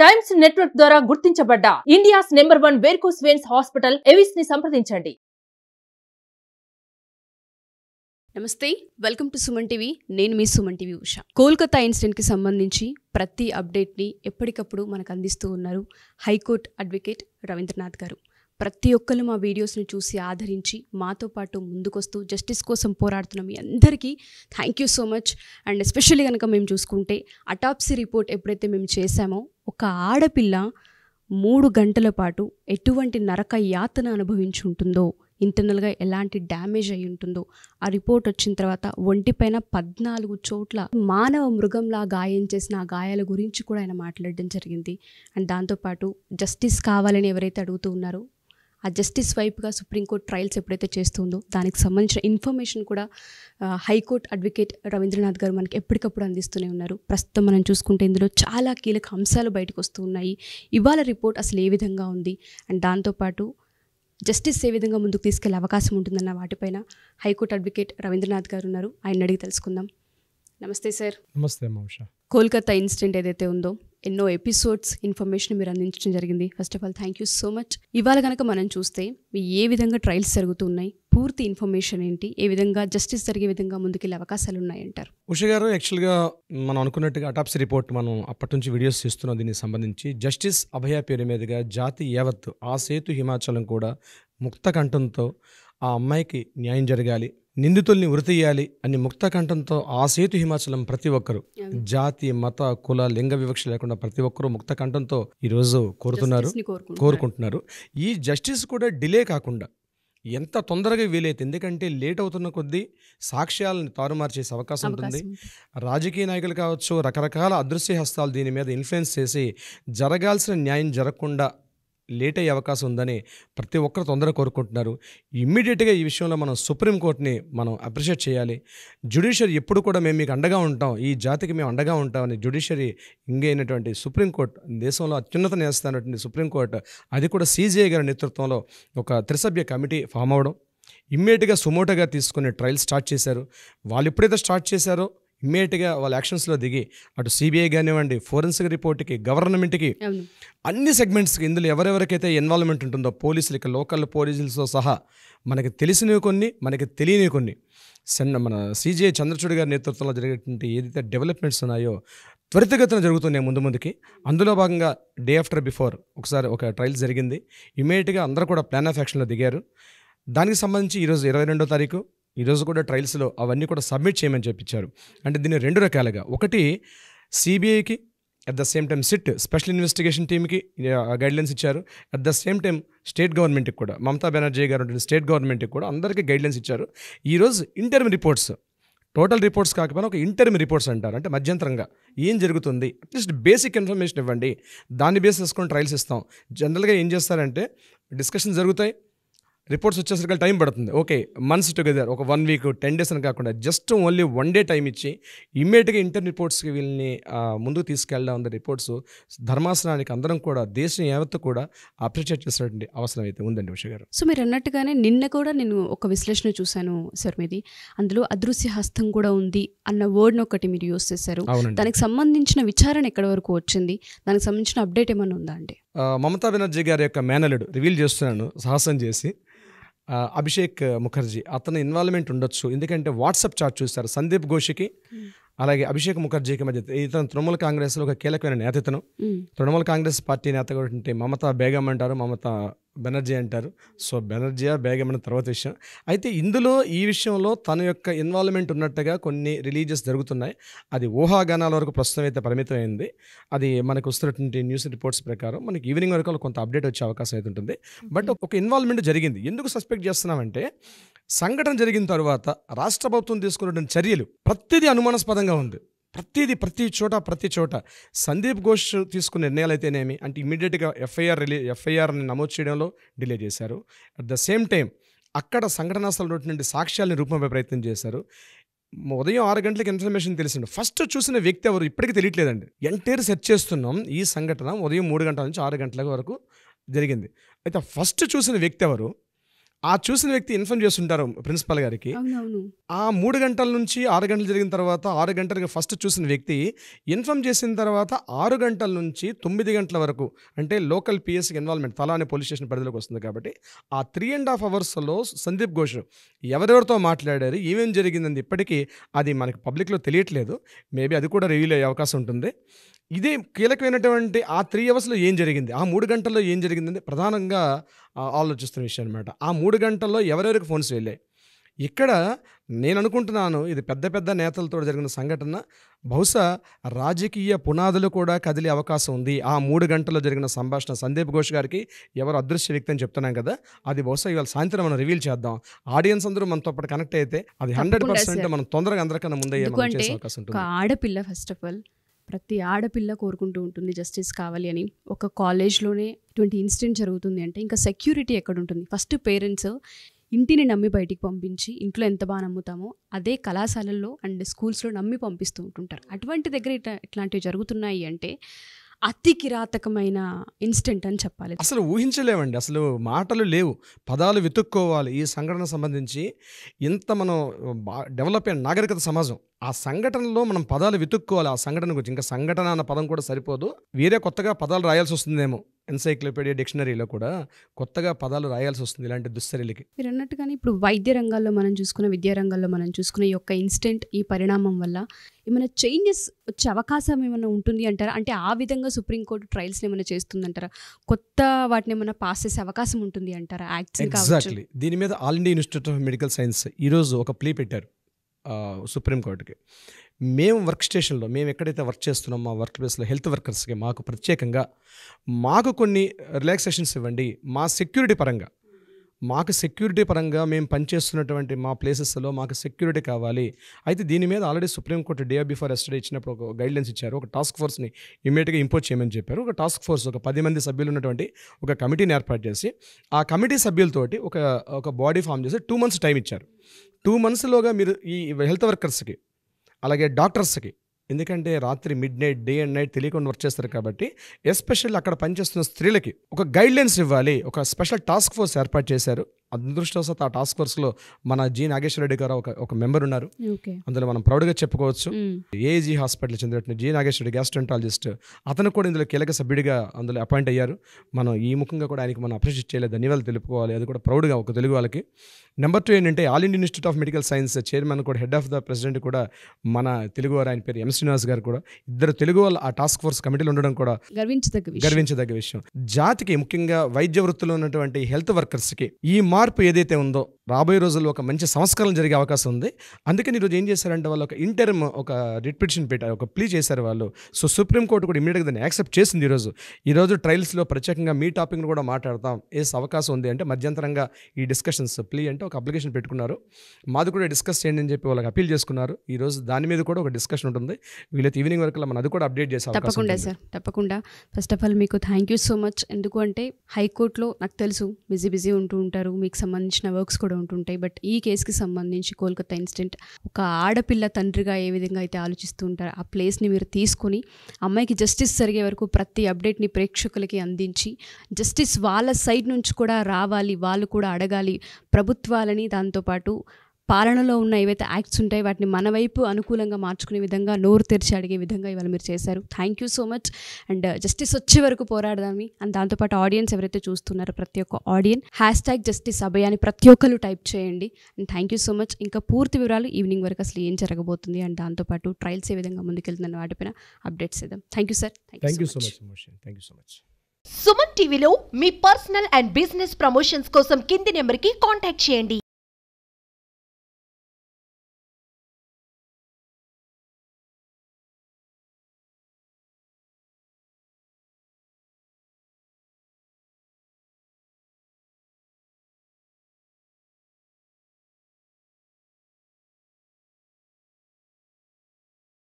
Times network ద్వారా గుర్తించబడ్డ India's number 1 varicose veins hospital Avis ని సంప్రదించండి. నమస్తే, వెల్కమ్ టు సుమన్ టీవీ. నేను మీ సుమన్ టీవీ ఉష. కోల్కతా ఇన్సిడెంట్కి సంబంధించి ప్రతి అప్డేట్ని ఎప్పటికప్పుడు మనకు అందిస్తూ ఉన్నారు హైకోర్టు అడ్వకేట్ రవీంద్రనాథ్ గారు. ప్రతి ఒక్కరు మా వీడియోస్ని చూసి ఆదరించి మాతో పాటు ముందుకొస్తూ జస్టిస్ కోసం పోరాడుతున్న మీ అందరికీ thank you so much. And especially కనుక మేము చూసుకుంటే అటాప్సీ రిపోర్ట్ ఎప్పుడైతే మేము చేశామో ఒక ఆడపిల్ల 3 గంటల పాటు ఎటువంటి నరక యాతన అనుభవించి ఉంటుందో, ఇంటర్నల్గా ఎలాంటి డ్యామేజ్ అయి ఉంటుందో ఆ రిపోర్ట్ వచ్చిన తర్వాత ఒంటిపైన 14 చోట్ల మానవ మృగంలా గాయం చేసిన ఆ గాయాల గురించి కూడా ఆయన మాట్లాడడం జరిగింది. అండ్ దాంతోపాటు జస్టిస్ కావాలని ఎవరైతే అడుగుతూ ఉన్నారో ఆ జస్టిస్ వైపుగా సుప్రీంకోర్టు ట్రయల్స్ ఎప్పుడైతే చేస్తుందో దానికి సంబంధించిన ఇన్ఫర్మేషన్ కూడా హైకోర్టు అడ్వకేట్ రవీంద్రనాథ్ గారు మనకి ఎప్పటికప్పుడు అందిస్తూనే ఉన్నారు. ప్రస్తుతం మనం చూసుకుంటే ఇందులో చాలా కీలక అంశాలు బయటకు వస్తూ ఉన్నాయి. ఇవాళ రిపోర్ట్ అసలు ఏ విధంగా ఉంది అండ్ దాంతోపాటు జస్టిస్ ఏ విధంగా ముందుకు తీసుకెళ్లే అవకాశం ఉంటుందన్న వాటిపైన హైకోర్టు అడ్వకేట్ రవీంద్రనాథ్ గారు ఉన్నారు. ఆయన అడిగి తెలుసుకుందాం. నమస్తే సార్. నమస్తే మౌష. కోల్కతా ఇన్సిడెంట్ ఏదైతే ఉందో ఎన్నో ఎపిసోడ్స్ ఇన్ఫర్మేషన్ మీరు అందించడం జరిగింది. First of all thank you so much. ఇవాళ కనుక మనం చూస్తే ఏ విధంగా ట్రయల్స్ జరుగుతున్నాయి, పూర్తి ఇన్ఫర్మేషన్ ఏంటి, ఏ విధంగా జస్టిస్ జరిగే విధంగా ముందుకెళ్ళే అవకాశాలు ఉన్నాయంటారు? ఉష గారు, యాక్చువల్గా మనం అనుకున్నట్టుగా అటాప్సీ రిపోర్ట్ మనం అప్పటి నుంచి వీడియోస్ చేస్తున్నాం. దీనికి సంబంధించి జస్టిస్ అభయ పేరు మీదుగా జాతి యావత్తు ఆ సేతు హిమాచలం కూడా ముక్త కంఠంతో ఆ అమ్మాయికి న్యాయం జరగాలి, నిందితుల్ని ఉరితీయాలి అని ముక్త కంఠంతో ఆ సేతు హిమాచలం ప్రతి ఒక్కరు జాతి మత కుల లింగ వివక్ష లేకుండా ప్రతి ఒక్కరూ ముక్త కంఠంతో ఈరోజు కోరుకుంటున్నారు. ఈ జస్టిస్ కూడా డిలే కాకుండా ఎంత తొందరగా వీలైతే, ఎందుకంటే లేట్ అవుతున్న కొద్దీ సాక్ష్యాలను తారుమారు చేసే అవకాశం ఉంటుంది. రాజకీయ నాయకులు కావచ్చు, రకరకాల అదృశ్య హస్తాలు దీని మీద ఇన్ఫ్లుయెన్స్ చేసి జరగాల్సిన న్యాయం జరగకుండా లేట్ అయ్యే అవకాశం ఉందని ప్రతి ఒక్కరు తొందరగా కోరుకుంటున్నారు. ఇమ్మీడియట్గా ఈ విషయంలో మనం సుప్రీంకోర్టుని మనం అప్రిషియేట్ చేయాలి. జ్యుడిషియరీ ఎప్పుడు కూడా మేము మీకు అండగా ఉంటాం, ఈ జాతికి మేము అండగా ఉంటామని జ్యుడిషియరీ ఇంగైనటువంటి సుప్రీంకోర్టు, దేశంలో అత్యున్నత న్యాయస్థానటువంటి సుప్రీంకోర్టు, అది కూడా సిజిఐ గారి నేతృత్వంలో ఒక త్రిసభ్య కమిటీ ఫామ్ అవ్వడం, ఇమ్మీడియట్గా సుమోటోగా తీసుకుని ట్రయల్ స్టార్ట్ చేశారు. వాళ్ళు ఎప్పుడైతే స్టార్ట్ చేశారో ఇమ్మీడియట్గా వాళ్ళ యాక్షన్స్లో దిగి అటు సిబిఐ కానివ్వండి, ఫోరెన్సిక్ రిపోర్ట్కి, గవర్నమెంట్కి, అన్ని సెగ్మెంట్స్కి ఇందులో ఎవరెవరికైతే ఇన్వాల్వ్మెంట్ ఉంటుందో పోలీసులకి, లోకల్ పోలీసులతో సహా మనకి తెలిసినవి కొన్ని, మనకి తెలియనివి కొన్ని, మన సిజిఐ చంద్రచూడ్ గారి నేతృత్వంలో జరిగేటువంటి ఏదైతే డెవలప్మెంట్స్ ఉన్నాయో త్వరితగతిన జరుగుతున్నాయి ముందుకి. అందులో భాగంగా డే ఆఫ్టర్ బిఫోర్ ఒకసారి ఒక ట్రయల్ జరిగింది. ఇమ్మీడియట్గా అందరూ కూడా ప్లాన్ ఆఫ్ యాక్షన్లో దిగారు. దానికి సంబంధించి ఈరోజు 22వ తారీఖు ఈరోజు కూడా ట్రయల్స్లో అవన్నీ కూడా సబ్మిట్ చేయమని చెప్పించారు. అంటే దీన్ని 2 రకాలుగా, ఒకటి సిబిఐకి, at the same time SIT special investigation టీమ్కి గైడ్లైన్స్ ఇచ్చారు. At the same time state గవర్నమెంట్కి కూడా, మమతా బెనర్జీ గారు స్టేట్ గవర్నమెంట్కి కూడా అందరికీ గైడ్లైన్స్ ఇచ్చారు. ఈరోజు ఇంటర్మ్ రిపోర్ట్స్, టోటల్ రిపోర్ట్స్ కాకపోయినా ఒక ఇంటర్మ్ రిపోర్ట్స్ అంటారు, అంటే మధ్యంతరంగా ఏం జరుగుతుంది, అట్లీస్ట్ బేసిక్ ఇన్ఫర్మేషన్ ఇవ్వండి, దాన్ని బేస్ చేసుకొని ట్రయల్స్ ఇస్తాం. జనరల్గా ఏం చేస్తారంటే డిస్కషన్ జరుగుతాయి, రిపోర్ట్స్ వచ్చేసరికి టైం పడుతుంది. ఓకే, మంత్స్ టుగెదర్, ఒక 1 వీక్ 10 డేస్ అని కాకుండా జస్ట్ ఓన్లీ 1 డే టైం ఇచ్చి ఇమ్మీడియట్గా ఇంటర్ రిపోర్ట్స్కి వీళ్ళని ముందుకు తీసుకెళ్ళడం ఉంది. రిపోర్ట్స్ ధర్మాసనానికి అందరం కూడా, దేశం యావత్తు కూడా అప్రిషియేట్ చేసేటువంటి అవసరం అయితే ఉందండి ఉష గారు. సో మీరు అన్నట్టుగానే నిన్న కూడా నేను ఒక విశ్లేషణ చూశాను సార్ మీది, అందులో అదృశ్య హస్తం కూడా ఉంది అన్న వర్డ్ని ఒకటి మీరు యూస్ చేశారు. దానికి సంబంధించిన విచారణ ఎక్కడి వరకు వచ్చింది, దానికి సంబంధించిన అప్డేట్ ఏమైనా ఉందా అండి? మమతా బెనర్జీ గారి యొక్క మేనలుడు రివీల్ చేస్తున్నాను సాహసం చేసి, అభిషేక్ ముఖర్జీ, అతను ఇన్వాల్వ్మెంట్ ఉండొచ్చు. ఎందుకంటే వాట్సాప్ చాట్ చూస్తారు సందీప్ ఘోష్కి అలాగే అభిషేక్ ముఖర్జీకి మధ్య. ఇతను తృణమూల కాంగ్రెస్లో ఒక కీలకమైన నేత. ఇతను తృణమూల కాంగ్రెస్ పార్టీ నేత కూడా మమతా బేగం అంటారు, మమతా బెనర్జీ అంటారు. సో బెనర్జీయా బేగం అనే తర్వాత విషయం. అయితే ఇందులో ఈ విషయంలో తన యొక్క ఇన్వాల్వ్మెంట్ ఉన్నట్టుగా కొన్ని రిలీజెస్ జరుగుతున్నాయి. అది ఊహాగానాల వరకు ప్రస్తుతం అయితే పరిమితమైంది. అది మనకు వస్తున్నటువంటి న్యూస్ రిపోర్ట్స్ ప్రకారం మనకి ఈవినింగ్ వరకు కొంత అప్డేట్ వచ్చే అవకాశం అయితే ఉంటుంది. బట్ ఒక ఇన్వాల్వ్మెంట్ జరిగింది. ఎందుకు సస్పెక్ట్ చేస్తున్నామంటే, సంఘటన జరిగిన తర్వాత రాష్ట్ర ప్రభుత్వం తీసుకున్నటువంటి చర్యలు ప్రతిదీ అనుమానాస్పదంగా ఉంది. ప్రతి చోట సందీప్ ఘోష్ తీసుకున్న నిర్ణయాలు అయితేనేమి, అంటే ఇమీడియట్గా ఎఫ్ఐఆర్ని నమోదు చేయడంలో డిలే చేశారు. అట్ ద సేమ్ టైం అక్కడ సంఘటనా స్థలంలో ఉన్నటువంటి సాక్ష్యాలను రూపంపై ప్రయత్నం చేశారు. ఉదయం 6 గంటలకు ఇన్ఫర్మేషన్ తెలిసిండు. ఫస్ట్ చూసిన వ్యక్తి ఎవరు ఇప్పటికీ తెలియట్లేదండి. ఎంటైర్ సెర్చ్ చేస్తున్నాం. ఈ సంఘటన ఉదయం 3 గంటల నుంచి 6 గంటల వరకు జరిగింది. అయితే ఫస్ట్ చూసిన వ్యక్తి ఎవరు, ఆ చూసిన వ్యక్తి ఇన్ఫార్మ్ చేస్తుంటారు ప్రిన్సిపల్ గారికి. అవునవును. ఆ 3 గంటల నుంచి 6 గంటలు జరిగిన తర్వాత 6 గంటలకు ఫస్ట్ చూసిన వ్యక్తి ఇన్ఫార్మ్ చేసిన తర్వాత 6 గంటల నుంచి 9 గంటల వరకు, అంటే లోకల్ పిఎస్కి ఇన్వాల్వ్మెంట్ తలానే పోలీస్ స్టేషన్ పరిధిలోకి వస్తుంది కాబట్టి ఆ 3.5 అవర్స్లో సందీప్ ఘోష్ ఎవరెవరితో మాట్లాడారు, ఏమేం జరిగిందని ఇప్పటికీ అది మనకి పబ్లిక్లో తెలియట్లేదు. మేబీ అది కూడా రివీల్ అయ్యే అవకాశం ఉంటుంది. ఇదే కీలకమైనటువంటి ఆ 3 అవర్స్లో ఏం జరిగింది, ఆ 3 గంటల్లో ఏం జరిగిందని ప్రధానంగా ఆలోచిస్తున్న విషయం అనమాట. ఆ 3 గంటల్లో ఎవరెవరికి ఫోన్స్ వెళ్ళాయి. ఇక్కడ నేను అనుకుంటున్నాను ఇది పెద్ద పెద్ద నేతలతో జరిగిన సంఘటన, బహుశా రాజకీయ పునాదులు కూడా కదిలే అవకాశం ఉంది. ఆ 3 గంటల్లో జరిగిన సంభాషణ సందీప్ ఘోష్ గారికి ఎవరు అదృశ్య వ్యక్తి అని చెప్తున్నాం కదా, అది బహుశా ఇవాళ సాయంత్రం మనం రివీల్ చేద్దాం. ఆడియన్స్ అందరూ మనతో పాటు కనెక్ట్ అయితే అది 100% మనం తొందరగా అందరికన్నా ముందే చేసే అవకాశం ఉంటుంది. ఒక ఆడపిల్ల ఫస్ట్ ఆఫ్ ఆల్ ప్రతి ఆడపిల్ల కోరుకుంటూ ఉంటుంది జస్టిస్ కావాలి అని. ఒక కాలేజ్లోనే ఇటువంటి ఇన్సిడెంట్ జరుగుతుంది అంటే ఇంకా సెక్యూరిటీ ఎక్కడ ఉంటుంది? ఫస్ట్ పేరెంట్స్ ఇంటిని నమ్మి బయటికి పంపించి, ఇంట్లో ఎంత బాగా నమ్ముతామో అదే కళాశాలల్లో అండ్ స్కూల్స్లో నమ్మి పంపిస్తూ ఉంటుంటారు. అటువంటి దగ్గర ఇట్లాంటివి జరుగుతున్నాయి అంటే అతి కిరాతకమైన ఇన్సిడెంట్ అని చెప్పాలి. అసలు ఊహించలేమండి, అసలు మాటలు లేవు, పదాలు వెతుక్కోవాలి. ఈ సంఘటన సంబంధించి ఇంత మనం డెవలప్ అయిన నాగరికత సమాజం, ఆ సంఘటనలో మనం పదాలు వెతుక్కోవాలి. ఆ సంఘటన గురించి ఇంకా సంఘటన అన్న పదం కూడా సరిపోదు, వేరే కొత్తగా పదాలు రాయాల్సి వస్తుందేమో. ఎన్సైక్లోపీడియా డిక్షనరీలో కూడా కొత్తగా పదాలు రాయాల్సి వస్తుంది ఇలాంటి దుశ్చర్యలకి. మీరు అన్నట్టుగానే ఇప్పుడు వైద్య రంగాల్లో మనం చూసుకున్న, విద్యా రంగాల్లో మనం చూసుకున్న ఈ యొక్క ఇన్సిడెంట్, ఈ పరిణామం వల్ల ఏమైనా చేంజెస్ వచ్చే అవకాశం ఏమైనా ఉంటుంది అంటారా? అంటే ఆ విధంగా సుప్రీంకోర్టు ట్రయల్స్ని ఏమైనా చేస్తుందంటారా? కొత్త వాటిని ఏమైనా పాస్ చేసే అవకాశం ఉంటుంది అంటారా? ఎగ్జాక్ట్లీ. దీని మీద all India institute of medical science ఈరోజు ఒక ప్లీ పెట్టారు సుప్రీంకోర్టుకి. మేము వర్క్ స్టేషన్లో, మేము ఎక్కడైతే వర్క్ చేస్తున్నామో మా వర్క్ ప్లేస్లో హెల్త్ వర్కర్స్కి మాకు ప్రత్యేకంగా మాకు కొన్ని రిలాక్సేషన్స్ ఇవ్వండి. మా సెక్యూరిటీ పరంగా మేము పనిచేస్తున్నటువంటి మా ప్లేసెస్లో మాకు సెక్యూరిటీ కావాలి. అయితే దీని మీద already supreme court day before yesterday ఇచ్చినప్పుడు ఒక గైడ్లైన్స్ ఇచ్చారు. ఒక టాస్క్ ఫోర్స్ని ఇమ్మీడియట్గా ఇంపోజ్ చేయమని చెప్పారు. ఒక టాస్క్ ఫోర్స్, ఒక 10 మంది సభ్యులు ఉన్నటువంటి ఒక కమిటీని ఏర్పాటు చేసి ఆ కమిటీ సభ్యులతోటి ఒక బాడీ ఫామ్ చేసి 2 months టైం ఇచ్చారు. 2 monthsలోగా మీరు ఈ హెల్త్ వర్కర్స్కి అలాగే డాక్టర్స్కి, ఎందుకంటే రాత్రి mid night, day and night తెలియకుండా వర్క్ చేస్తారు కాబట్టి ఎస్పెషల్లీ అక్కడ పనిచేస్తున్న స్త్రీలకి ఒక గైడ్లైన్స్ ఇవ్వాలి. ఒక స్పెషల్ టాస్క్ ఫోర్స్ ఏర్పాటు చేశారు. అదృష్టవశాత్తు ఆ టాస్క్ ఫోర్స్లో మన జి నాగేశ్వర రెడ్డి గారు ఒక మెంబర్ ఉన్నారు. అందులో మనం ప్రౌడ్గా చెప్పుకోవచ్చు. ఏజీ హాస్పిటల్ చెందినటువంటి జి నాగేశ్వర రెడ్డి గ్యాస్ట్రెంటాలజిస్ట్, అతను కూడా ఇందులో కీలక సభ్యుడిగా అందులో అపాయింట్ అయ్యారు. మనం ఈ ముఖంగా కూడా ఆయనకి మనం అప్రిషియేట్ చేయలేదు, ధన్యవాదాలు తెలుపుకోవాలి. అది కూడా ప్రౌడ్గా ఒక తెలుగు వాళ్ళకి. నెంబర్ 2 ఏంటంటే all Indian institute of medical science chairman కూడా, హెడ్ ఆఫ్ ద ప్రెసిడెంట్ కూడా మన తెలుగు వారు, ఆయన పేరు ఎం శ్రీనివాస్ గారు కూడా, ఇద్దరు తెలుగు వాళ్ళు ఆ టాస్క్ ఫోర్స్ కమిటీలో ఉండడం కూడా గర్వించదగ్గ విషయం. జాతికి, ముఖ్యంగా వైద్య వృత్తిలో ఉన్నటువంటి హెల్త్ వర్కర్స్కి ఈ మార్పు ఏదైతే ఉందో రాబోయే రోజుల్లో ఒక మంచి సంస్కరణ జరిగే అవకాశం ఉంది. అందుకని ఈరోజు ఏం చేశారంటే వాళ్ళు ఒక ఇంటర్మ్ ఒక రిట్ పిటిషన్ పెట్టారు, ఒక ప్లీ చేశారు వాళ్ళు. సో సుప్రీంకోర్టు కూడా ఇమీడియట్గా దాన్ని యాక్సెప్ట్ చేసింది. ఈరోజు ట్రయల్స్లో ప్రత్యేకంగా మీ టాపిక్ను కూడా మాట్లాడతాం అవకాశం ఉంది అంటే మధ్యంతరంగా ఈ డిస్కషన్స్, ప్లీ అంటే ఒక అప్లికేషన్ పెట్టుకున్నారు, మాది కూడా డిస్కస్ చేయండి అని చెప్పి వాళ్ళకి అపీల్ చేసుకున్నారు. ఈరోజు దాని మీద కూడా ఒక డిస్కషన్ ఉంటుంది. వీళ్ళైతే ఈవినింగ్ వరకు మనం అది కూడా అప్డేట్ చేసే అవకాశం ఉంది. తప్పకుండా సార్, తప్పకుండా. ఫస్ట్ ఆఫ్ ఆల్ మీకు థ్యాంక్ యూ సో మచ్. ఎందుకు అంటే హైకోర్టులో నాకు తెలుసు బిజీ ఉంటూ ఉంటారు, మీకు సంబంధించిన వర్క్స్ కూడా ఉంటుంటాయి. బట్ ఈ కేసుకి సంబంధించి కోల్కతా ఇన్సిడెంట్, ఒక ఆడపిల్ల తండ్రిగా ఏ విధంగా అయితే ఆలోచిస్తూ ఉంటారో ఆ ప్లేస్ని మీరు తీసుకొని అమ్మాయికి జస్టిస్ జరిగే వరకు ప్రతి అప్డేట్ని ప్రేక్షకులకి అందించి, జస్టిస్ వాళ్ళ సైడ్ నుంచి కూడా రావాలి, వాళ్ళు కూడా అడగాలి ప్రభుత్వాలని, దాంతోపాటు పాలనలో ఉన్న ఏవైతే యాక్ట్స్ ఉంటాయి వాటిని మన వైపు అనుకూలంగా మార్చుకునే విధంగా, నోరు తెరిచి అడిగే విధంగా ఇవాళ మీరు చేశారు. Thank you so much. And justice వచ్చే వరకు పోరాడదామి. అండ్ దాంతోపాటు ఆడియన్స్ ఎవరైతే చూస్తున్నారో ప్రతి ఒక్క ఆడియన్స్ #జస్టిస్ అభయ అని ప్రతి ఒక్కరు టైప్ చేయండి. And thank you so much. ఇంకా పూర్తి వివరాలు ఈవినింగ్ వరకు అసలు ఏం జరగబోతుంది అండ్ దాంతోపాటు ట్రయల్స్ ఏ విధంగా ముందుకెళ్తుందని వాటిపైన అప్డేట్స్ ఇద్దాం. Thank you sir. Thank you so much. Suman టీవీలో మీ పర్సనల్ అండ్ బిజినెస్ ప్రమోషన్స్ కోసం కింది నెంబర్కి కాంటాక్ట్ చేయండి.